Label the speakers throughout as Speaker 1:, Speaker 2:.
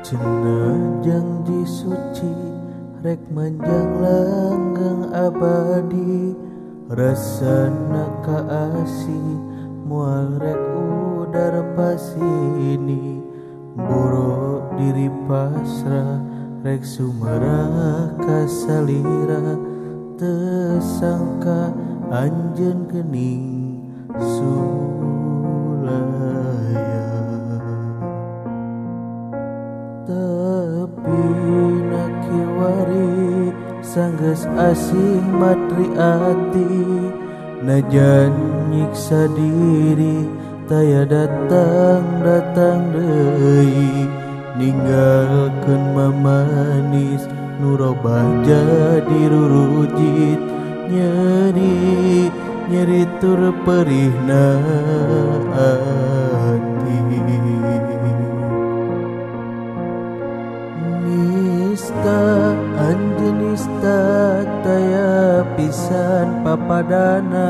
Speaker 1: Cenah janji suci rek manjang langgeng abadi, rasana kaasih moal rek udar pasini, boro diri pasrah rek sumerah kasalira, tesangka anjeun geuning sulaya. Tapi nakiwari sanggeus asih matri ati, najan nyiksa diri taya datang deui, ninggalkeun mamanis nu robah jadi rurujit, nyeri tur perihna ati. Nista anjeun nista taya pisan papadana,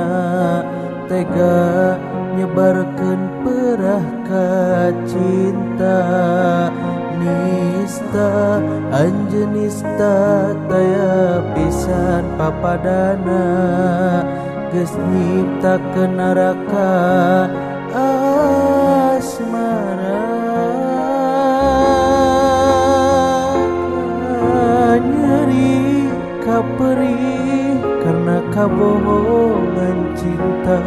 Speaker 1: tega nyebarkeun perah ka cinta. Nista anjeun nista taya pisan papadana, geus nyiptakeun neraka asmara. Nyeri kaperih karena kabohongan cinta,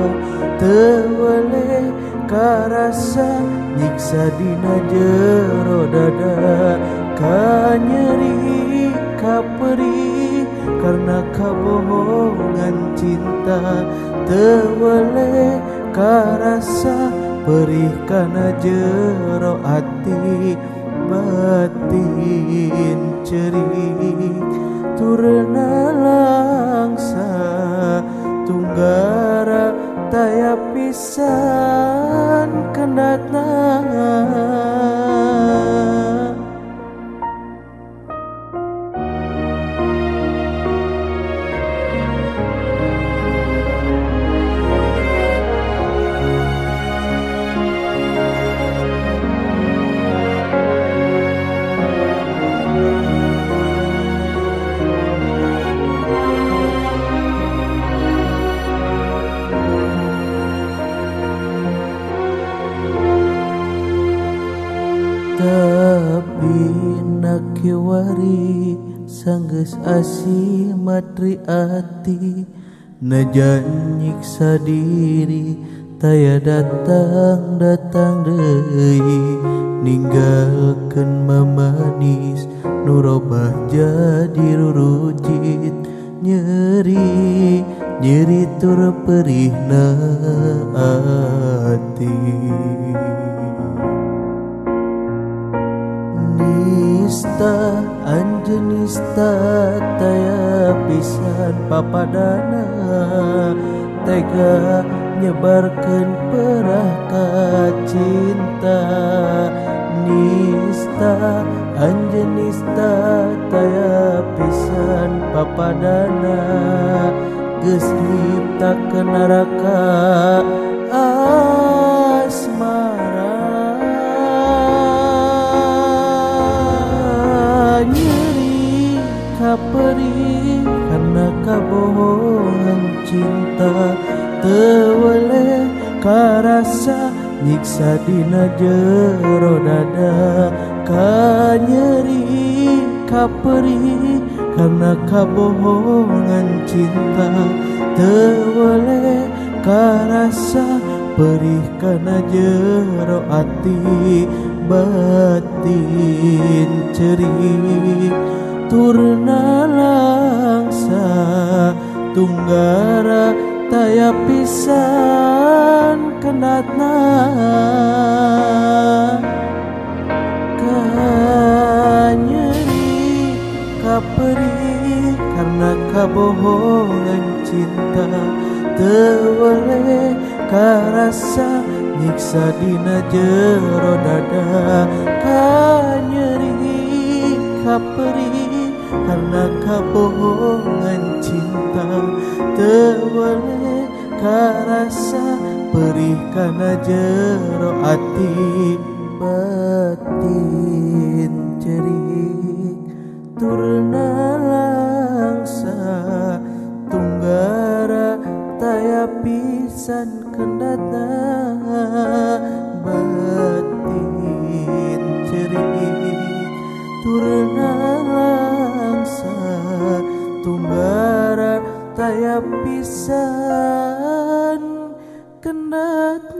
Speaker 1: teu weleh karasa nyiksa dina jero dada. Nyeri kaperih karena kabohongan cinta, teu weleh karasa perih kana jero ati. Batin cerik turna langsa, tunggara taya pisan kendatna. Tapi nakiwari sanggeus asih matri ati, najan nyiksa diri taya datang deui, ninggalkeun mamanis nu robah jadi rurujit, nyeri tur perihna ati. Nista anjeun nista taya pisan papadana, tega nyebarkeun perah ka cinta. Nista anjeun nista taya pisan papadana, geus nyiptakeun neraka asmara. Nyeri kaperih karena kabohongan cinta, teu weleh karasa nyiksa dina jero dada. Nyeri kaperih karena kabohongan cinta, teu weleh karasa perih kana jero ati. Batin cerik turna langsa, tunggara taya pisan kendatna. Nyeri kaperih karena kabohongan cinta, teu weleh karasa nyiksa dina jero dada. Nyeri kaperih karena kabohongan cinta, teu weleh karasa perih kana jero ati. Batin cerik turna langsa tunggara taya pisan kendata batin cerik turna langsa tunggara taya pisan kendata